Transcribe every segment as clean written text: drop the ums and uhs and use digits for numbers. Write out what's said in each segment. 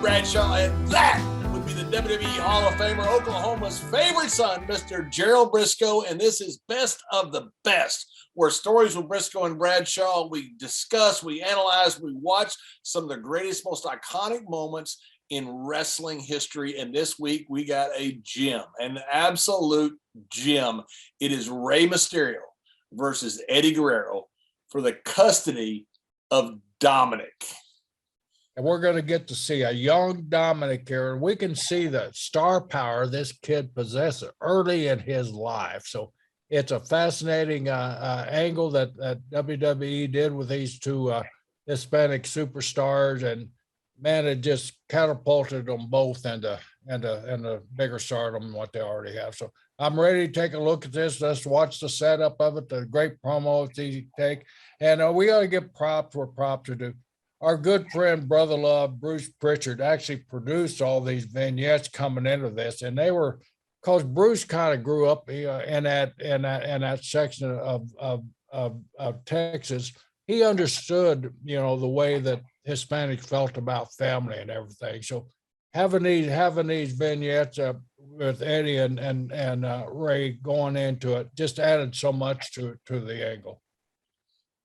Bradshaw, and that would be the WWE Hall of Famer, Oklahoma's favorite son, Mr. Gerald Brisco, and this is Best of the Best, where stories with Brisco and Bradshaw, we discuss, we analyze, we watch some of the greatest, most iconic moments in wrestling history, and this week we got a gem, an absolute gem. It is Rey Mysterio versus Eddie Guerrero for the custody of Dominik. And we're going to get to see a young Dominik here, and we can see the star power this kid possesses early in his life. So it's a fascinating angle that WWE did with these two Hispanic superstars, and man, it just catapulted them both into bigger stardom than what they already have. So I'm ready to take a look at this. Let's watch the setup of it, the great promos they take, and we got to give props where props are due. Our good friend, brother love, Bruce Pritchard, actually produced all these vignettes coming into this, and they were, because Bruce kind of grew up in that section of Texas. He understood, the way that Hispanics felt about family and everything. So having these vignettes with Eddie and Ray going into it just added so much to the angle.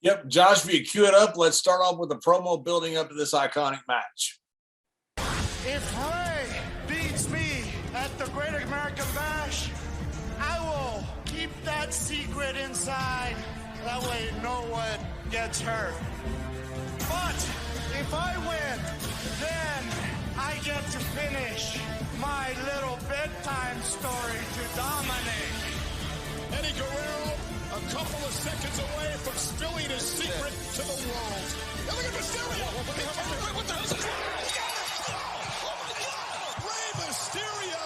Yep, Josh, if you cue it up, let's start off with the promo building up to this iconic match. If Ray beats me at the Great American Bash, I will keep that secret inside. That way no one gets hurt. But if I win, then I get to finish my little bedtime story to Dominik. Eddie Guerrero, a couple of seconds away from spilling his secret to the world. Now look at Mysterio. What the hell is this? Oh my God! Rey Mysterio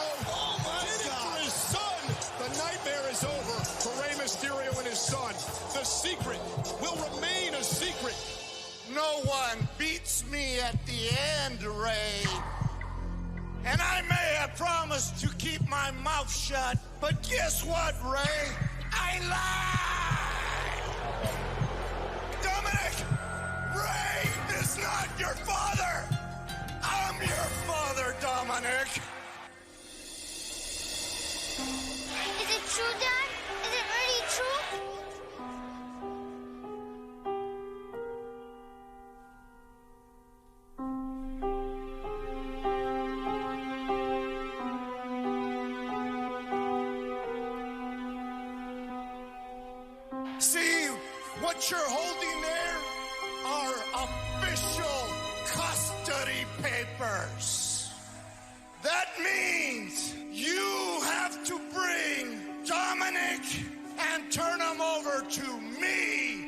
did it for his son. The nightmare is over for Rey Mysterio and his son. The secret will remain a secret. No one beats me at the end, Ray. And I may have promised to keep my mouth shut, but guess what, Ray? I lied! Dominik, Ray is not your father! I'm your father, Dominik! Is it true, Dad? Is it really true? See, what you're holding there are official custody papers. That means you have to bring Dominik and turn him over to me.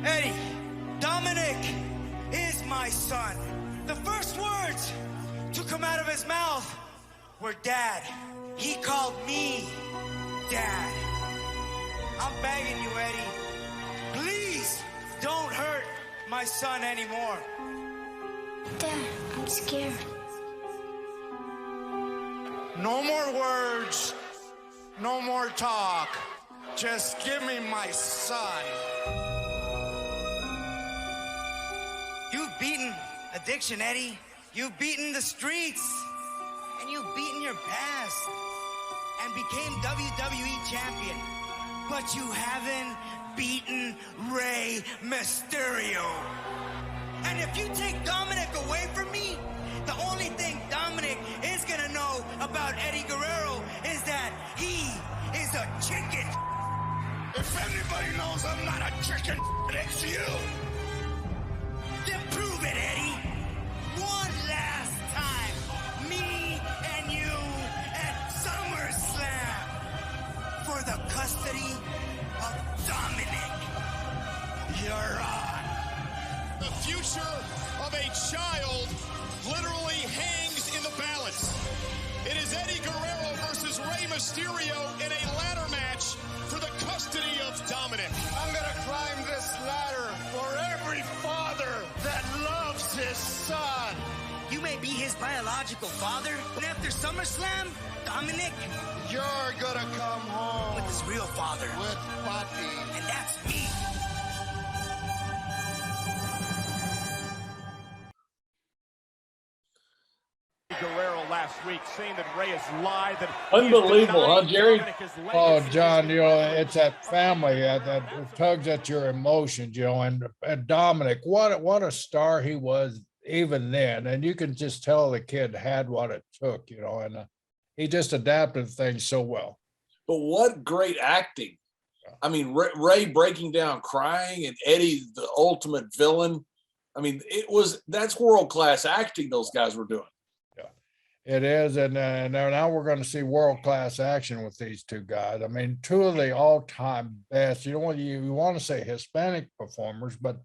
Eddie, Dominik is my son. The first words to come out of his mouth were Dad. He called me Dad. I'm begging you, Eddie. Please don't hurt my son anymore. Dad, I'm scared. No more words, no more talk. Just give me my son. You've beaten addiction, Eddie. You've beaten the streets. And you've beaten your past. And became WWE champion. But you haven't beaten Rey Mysterio. And if you take Dominik away from me, the only thing Dominik is gonna know about Eddie Guerrero is that he is a chicken. If anybody knows I'm not a chicken, it's you. Then prove it, Eddie. One last time. Me and you at SummerSlam for the custody of Dominik. You're on. The future of a child literally hangs in the balance. It is Eddie Guerrero versus Rey Mysterio in a ladder match for the custody of Dominik. I'm gonna climb this ladder for every father that loves his son. You may be his biological father, but after SummerSlam, Dominik, You're gonna come home with his real father. with Papi. And that's me. Guerrero last week, saying that Rey has lied, that Unbelievable, huh, Jerry? Oh, John, it's that family that tugs at your emotions, and Dominik, what a star he was even then. And you can just tell the kid had what it took, and he just adapted things so well. But what great acting. I mean, Rey breaking down crying and Eddie, the ultimate villain. I mean, that's world-class acting those guys were doing. Yeah, it is. And now we're going to see world-class action with these two guys. I mean, two of the all-time best, you want to say Hispanic performers, but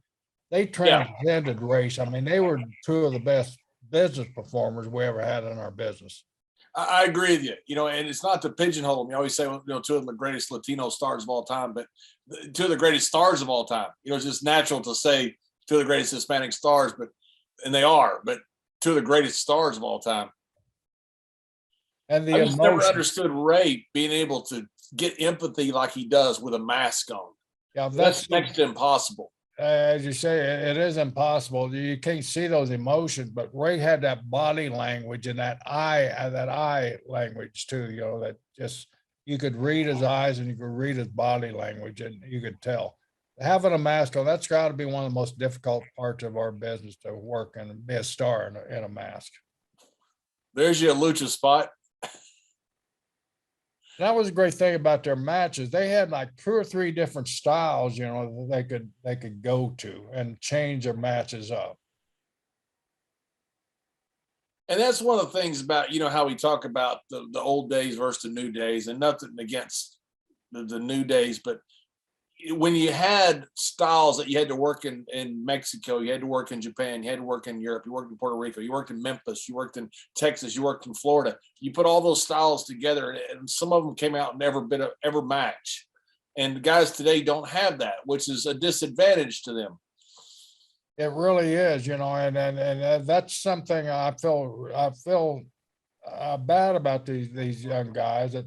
they transcended race. I mean, they were two of the best business performers we ever had in our business. I agree with you, and it's not to pigeonhole them. You always say, two of the greatest Latino stars of all time, but two of the greatest stars of all time. It's just natural to say two of the greatest Hispanic stars, and they are, but two of the greatest stars of all time. And I just never understood Rey being able to get empathy like he does with a mask on. Yeah, that's next to impossible. As you say, it is impossible. You can't see those emotions, but Rey had that body language and that eye language too, that just, you could read his eyes and you could read his body language and you could tell. Having a mask on, that's got to be one of the most difficult parts of our business, to work and be a star in a mask. There's your lucha spot. That was a great thing about their matches. They had like 2 or 3 different styles, that they could go to and change their matches up. And that's one of the things about, how we talk about the old days versus the new days, and nothing against the new days, but when you had styles that you had to work in Mexico, you had to work in Japan, you had to work in Europe, you worked in Puerto Rico, you worked in Memphis, you worked in Texas, you worked in Florida. You put all those styles together, and some of them came out and never been ever match. And the guys today don't have that, which is a disadvantage to them. It really is, and that's something I feel bad about these young guys, that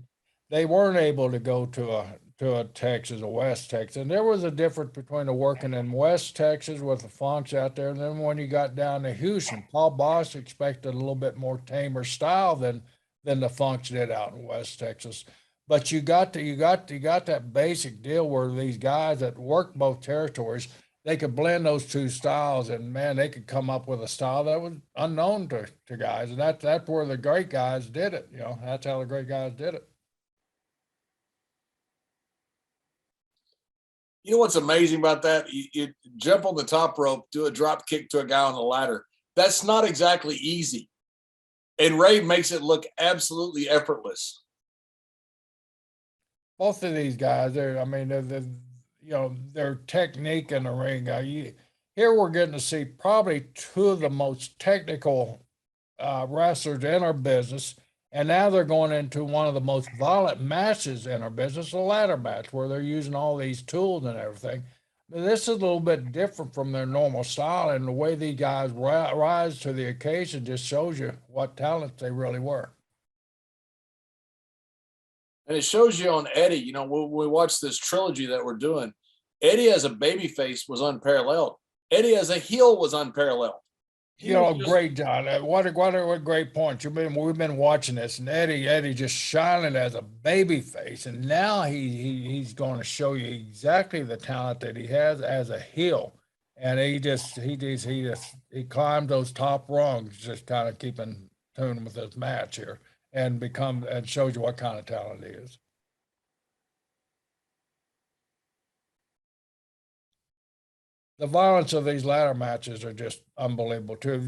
they weren't able to go to a Texas, a West Texas. And there was a difference between the working in West Texas with the Funks out there, and then when you got down to Houston, Paul Boss expected a little bit more tamer style than the Funks did out in West Texas. But you got that basic deal where these guys that work both territories, they could blend those two styles, and man, they could come up with a style that was unknown to guys. And that's where the great guys did it. That's how the great guys did it. You know what's amazing about that? You jump on the top rope, do a drop kick to a guy on the ladder. That's not exactly easy. And Rey makes it look absolutely effortless. Both of these guys, their technique in the ring. Here we're getting to see probably 2 of the most technical wrestlers in our business. And now they're going into one of the most violent matches in our business, a ladder match, where they're using all these tools and everything. But this is a little bit different from their normal style, and the way these guys rise to the occasion just shows you what talents they really were. And it shows you on Eddie, when we watch this trilogy that we're doing, Eddie as a babyface was unparalleled. Eddie as a heel was unparalleled. Great, John. What a great point. We've been watching this, and Eddie just shining as a baby face, and now he's going to show you exactly the talent that he has as a heel, and he climbed those top rungs, just kind of keeping tune with this match here, and shows you what kind of talent he is. The violence of these ladder matches are just unbelievable too.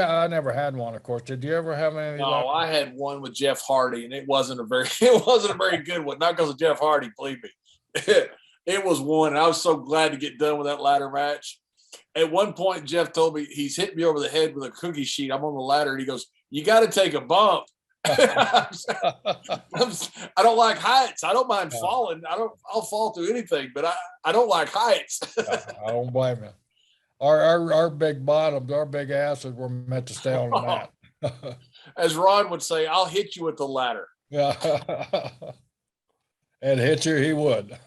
I never had one, of course. Did you ever have any? No, I had one with Jeff Hardy, and it wasn't a very good one. Not because of Jeff Hardy, believe me. It was one, and I was so glad to get done with that ladder match. At one point, Jeff told me he's hit me over the head with a cookie sheet. I'm on the ladder, and he goes, "You got to take a bump." I don't like heights. I don't mind falling. I'll fall through anything, but I don't like heights. I don't blame you. Our big bottoms, our big asses were meant to stay on the mat. As Ron would say, I'll hit you with the ladder. Yeah. And hit you, he would.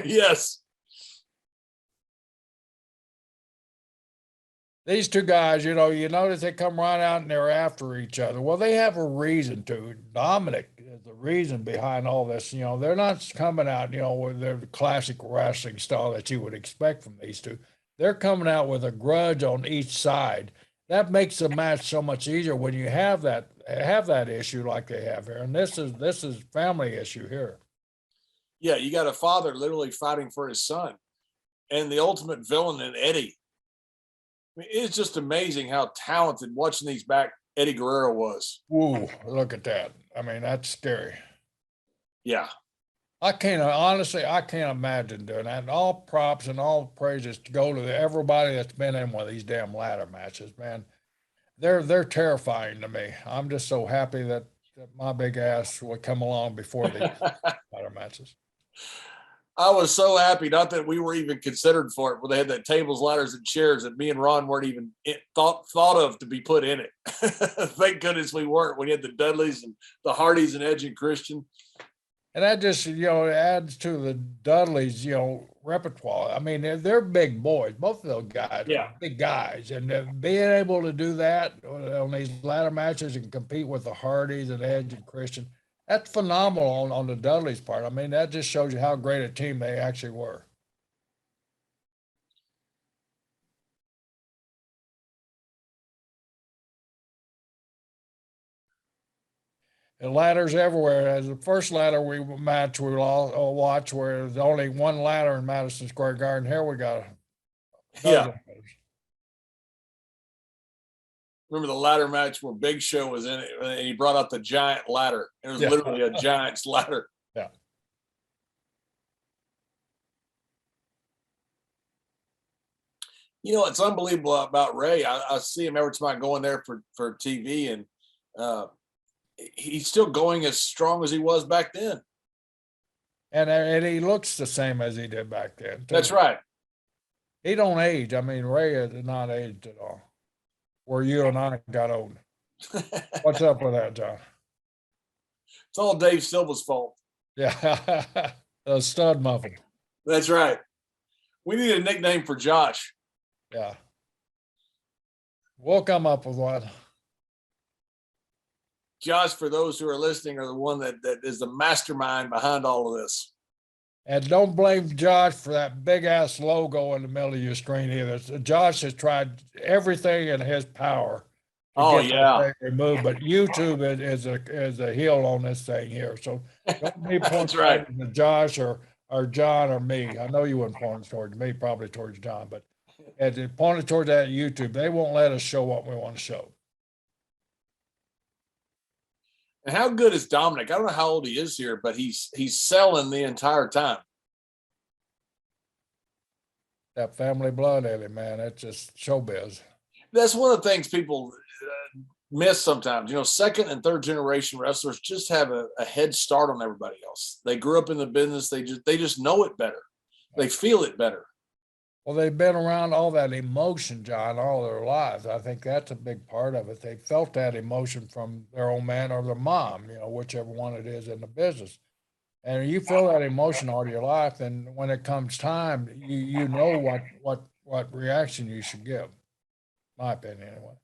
Yes. These two guys, you notice they come right out and they're after each other. Well, they have a reason to. Dominik is the reason behind all this. They're not coming out, with their classic wrestling style that you would expect from these two. They're coming out with a grudge on each side. That makes the match so much easier when you have that issue like they have here. And this is family issue here. Yeah, you got a father literally fighting for his son, and the ultimate villain in Eddie. I mean, it's just amazing how talented watching these back Eddie Guerrero was. Ooh, look at that. I mean, that's scary. Yeah. I can't imagine doing that. And all props and all praises to go to everybody that's been in one of these damn ladder matches, man. They're terrifying to me. I'm just so happy that my big ass would come along before these ladder matches. I was so happy, not that we were even considered for it, but they had that tables, ladders, and chairs that me and Ron weren't even thought of to be put in it. Thank goodness we weren't. We had the Dudleys and the Hardys and Edge and Christian. And that just, adds to the Dudleys, repertoire. I mean, they're big boys. Both of those guys are big guys. And being able to do that on these ladder matches and compete with the Hardys and Edge and Christian, that's phenomenal on the Dudleys' part. I mean, that just shows you how great a team they actually were. And ladders everywhere. As the first ladder we all watch, where there's only one ladder in Madison Square Garden. Here we got Yeah. Remember the ladder match where Big Show was in it, and he brought out the giant ladder. It was literally a giant's ladder. Yeah. It's unbelievable about Rey. I see him every time I go in there for TV, and he's still going as strong as he was back then. And he looks the same as he did back then, too. That's right. He don't age. I mean, Rey is not aged at all. Where you and I got old. What's up with that, John? It's all Dave Silva's fault. Yeah, a stud muffin. That's right. We need a nickname for Josh. Yeah. We'll come up with one. Josh, for those who are listening, are the one that is the mastermind behind all of this. And don't blame Josh for that big ass logo in the middle of your screen either. Josh has tried everything in his power to get that thing removed, but YouTube is a heel on this thing here. So don't be pointing right. to Josh or John or me. I know you wouldn't point towards me, probably towards John, but as it pointed towards that YouTube, they won't let us show what we want to show. And how good is Dominik? I don't know how old he is here, but he's selling the entire time. That family blood in him, man. That's just showbiz. That's one of the things people miss sometimes. Second and third generation wrestlers just have a head start on everybody else. They grew up in the business. They just know it better. They feel it better. Well, they've been around all that emotion, John, all their lives. I think that's a big part of it. They felt that emotion from their old man or their mom, whichever one it is in the business. And you feel that emotion all your life, and when it comes time, you know what reaction you should give. My opinion, anyway.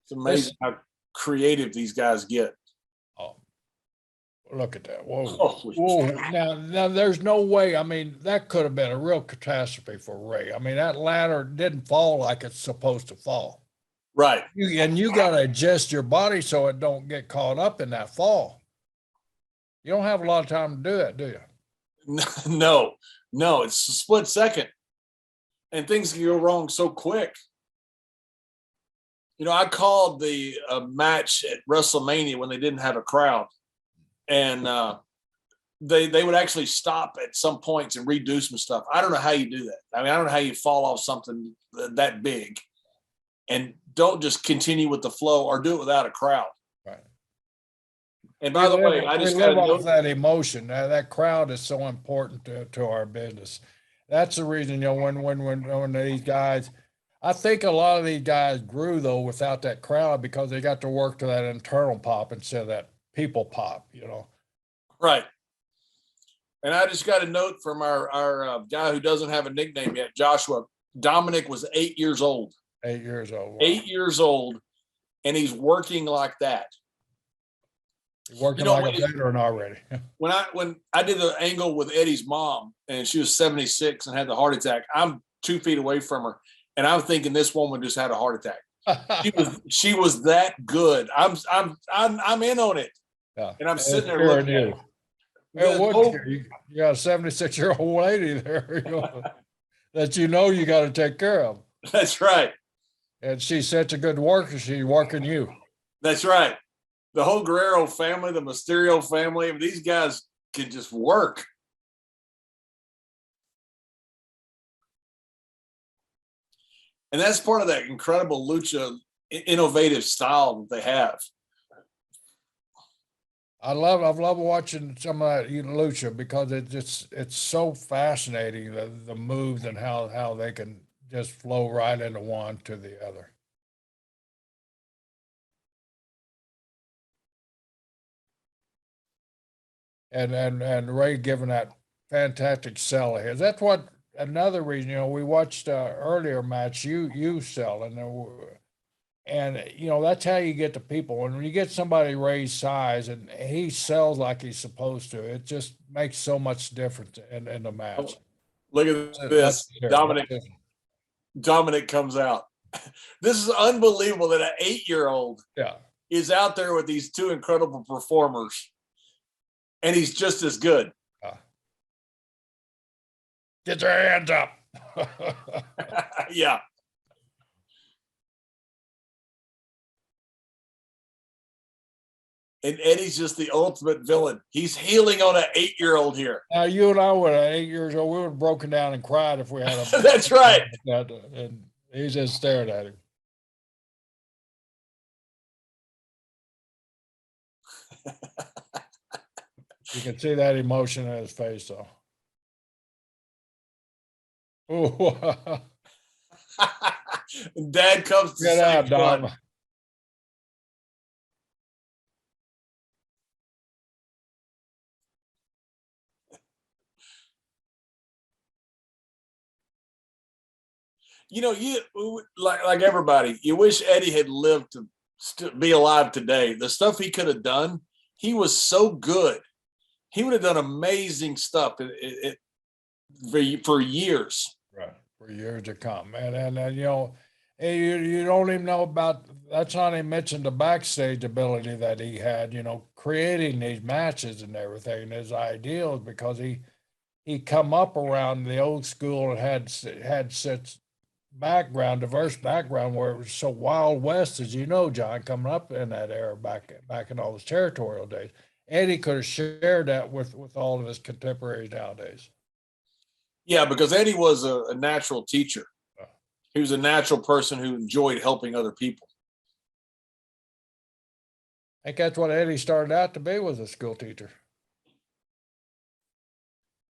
It's amazing how creative these guys get. Oh, look at that. Whoa. Holy Whoa. Now there's no way. I mean, that could have been a real catastrophe for Rey. I mean, that ladder didn't fall like it's supposed to fall. Right. You got to adjust your body so it don't get caught up in that fall. You don't have a lot of time to do that, do you? No, it's a split second. And things can go wrong so quick. I called the match at WrestleMania when they didn't have a crowd. And they would actually stop at some points and redo some stuff. I don't know how you do that. I mean, I don't know how you fall off something that big and don't just continue with the flow or do it without a crowd. Right. And by the way, I just got to know that emotion. That crowd is so important to our business. That's the reason, when these guys, I think a lot of these guys grew though without that crowd because they got to work to that internal pop instead of that people pop, Right. And I just got a note from our guy who doesn't have a nickname yet, Joshua. Dominik was 8 years old. 8 years old. Wow. 8 years old, and he's working like that. Working like a veteran already. When I did the angle with Eddie's mom, and she was 76 and had the heart attack, I'm 2 feet away from her, and I'm thinking this woman just had a heart attack. She was that good. I'm in on it. Yeah. And I'm sitting there looking at her. You got a 76-year-old lady there that you got to take care of. That's right. And she's such a good worker. She's working you. That's right. The whole Guerrero family, the Mysterio family, I mean, these guys can just work. And that's part of that incredible lucha innovative style that they have. I've loved watching some of that lucha because it's so fascinating, the moves and how they can just flow right into one to the other. And Ray giving that fantastic sell of his. That's what another reason, we watched earlier match you sell, and that's how you get the people. When you get somebody Ray's size and he sells like he's supposed to, it just makes so much difference in the match. Look at this. Dominik comes out. This is unbelievable that an 8-year-old is out there with these two incredible performers, and he's just as good. Get your hands up. Yeah. And Eddie's just the ultimate villain. He's healing on an 8-year-old here. Now, you and I were 8 years old. We would have broken down and cried if we had a. That's right. And he's just staring at him. You can see that emotion in his face, though. Oh. Dad comes to Get out, Dom. You like everybody, you wish Eddie had lived to be alive today. The stuff he could have done, he was so good. He would have done amazing stuff for years. Right, for years to come. And you don't even know about, that's not even mentioned the backstage ability that he had, creating these matches and everything, and his ideals, because he come up around the old school and had such diverse background, where it was so Wild West, as you know, John, coming up in that era back in all those territorial days. Eddie could have shared that with all of his contemporaries nowadays. Yeah, because Eddie was a natural teacher. He was a natural person who enjoyed helping other people. I think that's what Eddie started out to be, was a school teacher.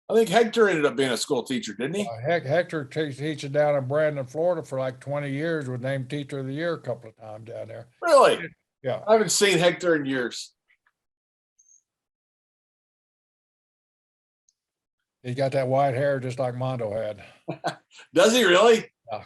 I think Hector ended up being a school teacher, didn't he? Hector teaching down in Brandon, Florida for like 20 years, was named Teacher of the Year a couple of times down there. Really? Yeah. I haven't seen Hector in years. He got that white hair just like Mondo had. Does he really? Yeah.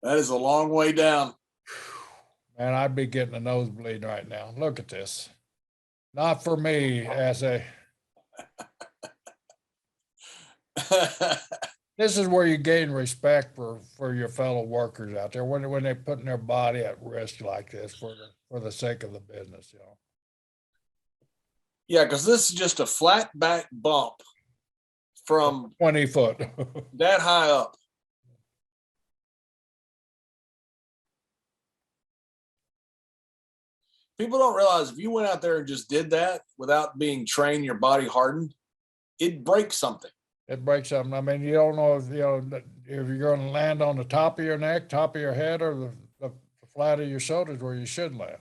That is a long way down. Man, I'd be getting a nosebleed right now. Look at this. Not for me as a. This is where you gain respect for your fellow workers out there when they're putting their body at risk like this for the sake of the business, Yeah, because this is just a flat back bump from 20 foot. that high up. People don't realize if you went out there and just did that without being trained, your body hardened, it'd break something. It breaks something. I mean, you don't know if you're going to land on the top of your neck, top of your head, or the flat of your shoulders where you should land.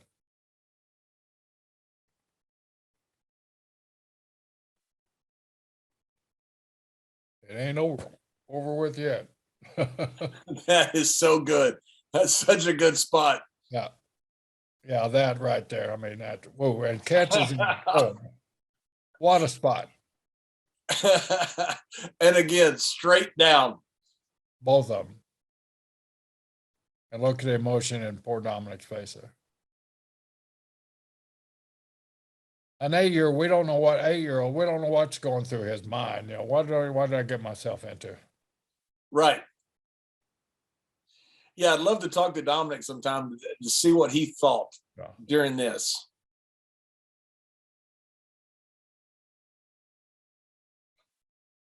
It ain't over with yet. That is so good. That's such a good spot. Yeah. Yeah, that right there. I mean, that, whoa, and catches him. Oh, what a spot. And again, straight down. Both of them. And look at the emotion in poor Dominik's face there. An 8-year, we don't know what 8-year-old, we don't know what's going through his mind. You know, what did I get myself into? Right. Yeah, I'd love to talk to Dominik sometime to see what he thought during this.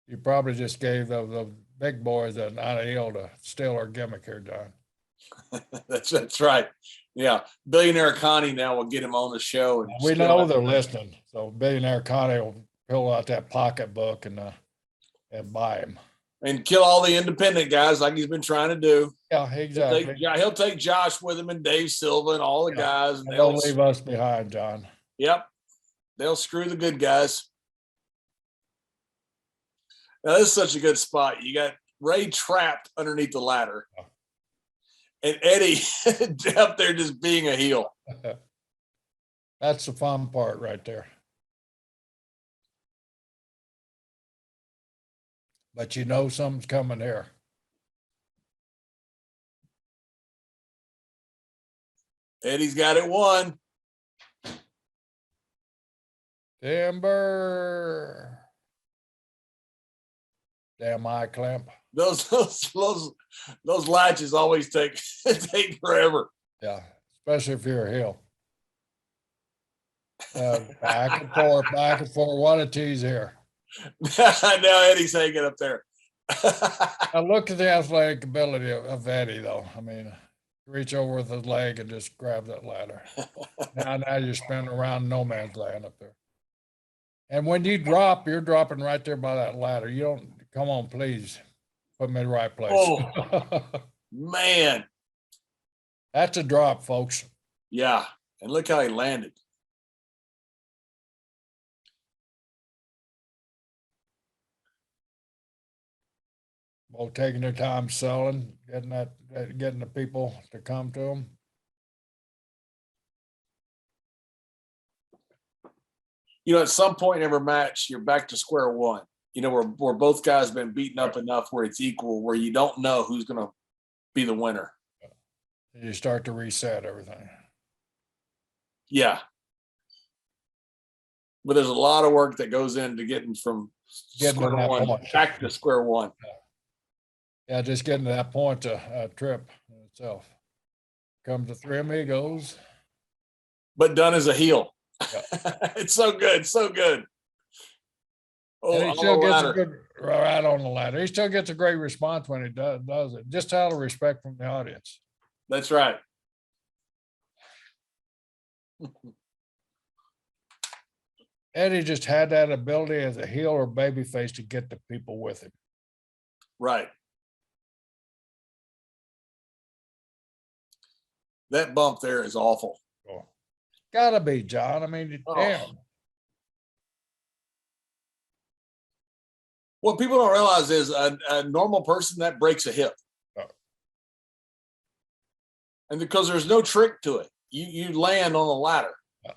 You probably just gave the big boys an ideal to steal our gimmick here, John. That's right. Yeah, Billionaire Connie now will get him on the show. And we know they're listening, so Billionaire Connie will pull out that pocketbook and buy him. And kill all the independent guys like he's been trying to do. Yeah, exactly. He'll take Josh with him and Dave Silva and all the guys. And they'll leave us behind, John. Yep. They'll screw the good guys. Now, this is such a good spot. You got Rey trapped underneath the ladder. And Eddie up there just being a heel. That's the fun part right there. But you know something's coming here. Eddie's got it won. Timber. Damn eye clamp. Those latches always take forever. Yeah, especially if you're a heel. Back and forth, back and forth. What a tease here. Now Eddie's hanging up there. Now look at the athletic ability of Eddie, though. I mean, reach over with his leg and just grab that ladder. now you're spinning around no man's land up there. And when you drop, you're dropping right there by that ladder. You don't, come on, please. Put me in the right place. Oh, man. That's a drop, folks. Yeah. And look how he landed. Both taking their time selling, getting the people to come to them. You know, at some point in every match, you're back to square one. You know, where both guys been beaten up enough where it's equal, where you don't know who's going to be the winner. You start to reset everything. Yeah. But there's a lot of work that goes into getting from square one back to square one. Yeah, just getting to that point to trip itself. Comes to Three Amigos. But done as a heel. Yeah. It's so good, so good. Oh, and he still gets a good right on the ladder. He still gets a great response when he does it. Just out of respect from the audience. That's right. Eddie just had that ability as a heel or babyface to get the people with him. Right. That bump there is awful. Oh. Gotta be, John. I mean, damn. What people don't realize is a normal person that breaks a hip. Oh. And because there's no trick to it, you land on the ladder. Oh.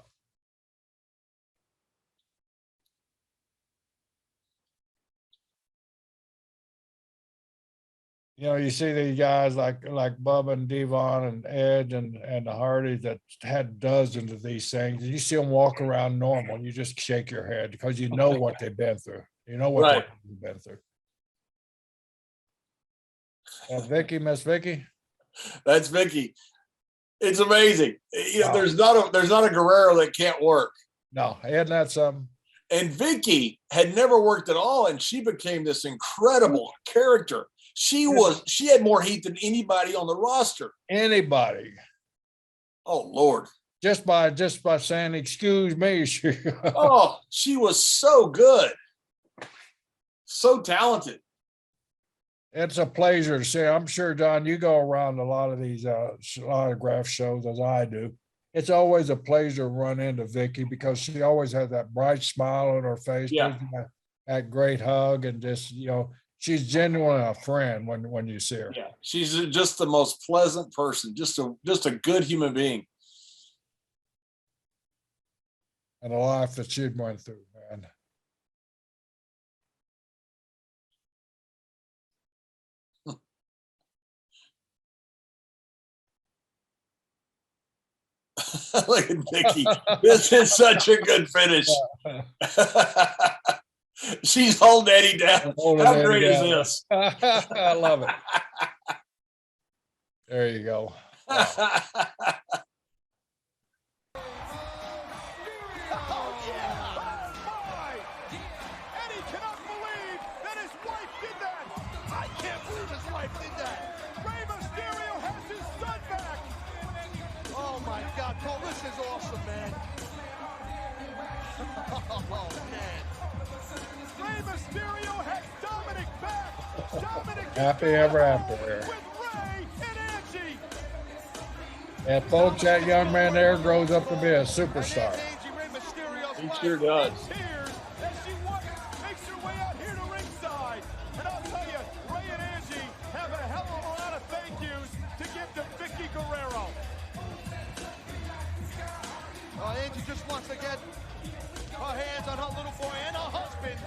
You know, you see these guys like Bubba and Devon and Edge and the Hardys that had dozens of these things. And you see them walk around normal, and you just shake your head because you know what they've been through. You know what they've been through. Vickie, Miss Vickie. That's Vickie. It's amazing. You know, there's not a Guerrero that can't work. No, isn't that something? And Vickie had never worked at all, and she became this incredible character. She had more heat than anybody on the roster. Anybody. Oh Lord. Just by saying, excuse me. She was so good. So talented. It's a pleasure to see. I'm sure, John, you go around a lot of these autograph shows as I do. It's always a pleasure to run into Vickie because she always has that bright smile on her face. Yeah. That great hug, and just, you know, she's genuinely a friend when you see her. Yeah, she's just the most pleasant person, just a good human being. and the life that she'd went through, man. Look at Vickie. This is such a good finish. She's holding Eddie down. How great is this? I love it. There you go. Rey Mysterio has his son back. Oh my God, Cole, this is awesome, man. Oh man. Rey Mysterio has Dominik back. Dominik Happy ever after there. with Rey and Angie. And folks, that young man there grows up to be a superstar. He sure does. Tears as she makes her way out here to ringside. And I'll tell you, Rey and Angie have a hell of a lot of thank yous to give to Vickie Guerrero. Angie just wants to get her hands on her little boy and her husband.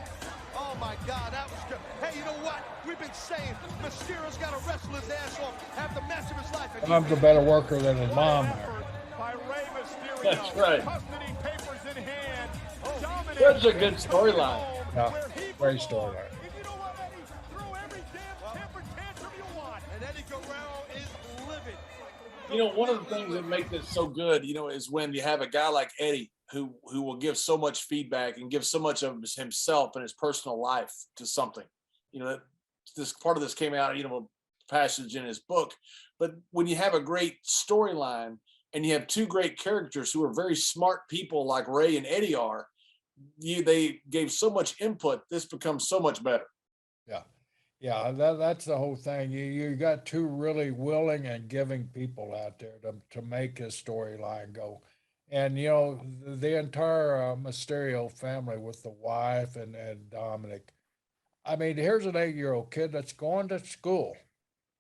Oh my God, that was good. Hey, you know what? We've been saying Mysterio's got to wrestle his ass off, have the match of his life. Mom's a better worker than his mom. By Rey Mysterio. That's right. Custody papers in hand. Dominik Such a good storyline. Yeah, great storyline. And you know what, Eddie? Throw every damn temper tantrum you want. And Eddie Guerrero is livid. You know, one of the things that make this so good, you know, is when you have a guy like Eddie who will give so much feedback and give so much of himself and his personal life to something. You know, this part of this came out, you know, a passage in his book. But when you have a great storyline and you have two great characters who are very smart people like Rey and Eddie are, they gave so much input, this becomes so much better. Yeah, that's the whole thing. You got two really willing and giving people out there to make his storyline go. And, you know, the entire Mysterio family with the wife and Dominik. I mean, here's an 8-year-old kid that's going to school.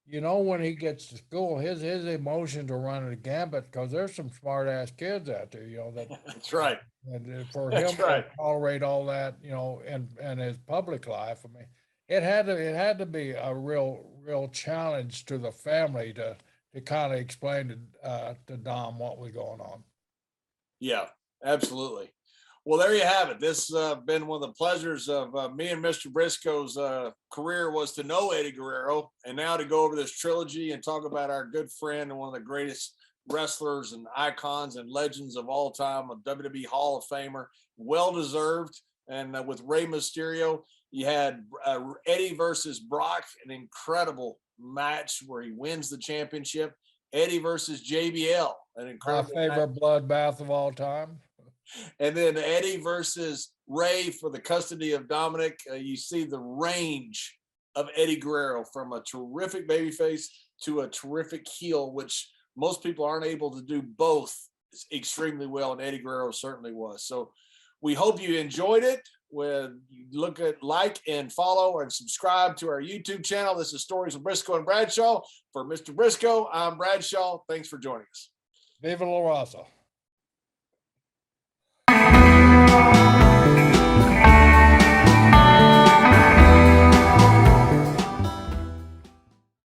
You know, when he gets to school, his emotions are running the gambit because there's some smart ass kids out there, you know, That's right. and for That's him right. to tolerate all that, you know, in his public life, I mean, it had to be a real challenge to the family to kind of explain to Dom what was going on. Yeah, absolutely. Well, there you have it. This been one of the pleasures of me and Mr. Brisco's career was to know Eddie Guerrero, and now to go over this trilogy and talk about our good friend and one of the greatest wrestlers and icons and legends of all time, a WWE Hall of Famer, well-deserved. And with Rey Mysterio, you had Eddie versus Brock, an incredible match where he wins the championship. Eddie versus JBL, an incredible My favorite bloodbath of all time. And then Eddie versus Rey for the custody of Dominik. You see the range of Eddie Guerrero from a terrific babyface to a terrific heel, which most people aren't able to do both extremely well, and Eddie Guerrero certainly was. So we hope you enjoyed it. When you look at, like, and follow and subscribe to our YouTube channel. This is Stories with Brisco and Bradshaw. For Mr. Brisco, I'm Bradshaw. Thanks for joining us. Viva La Raza.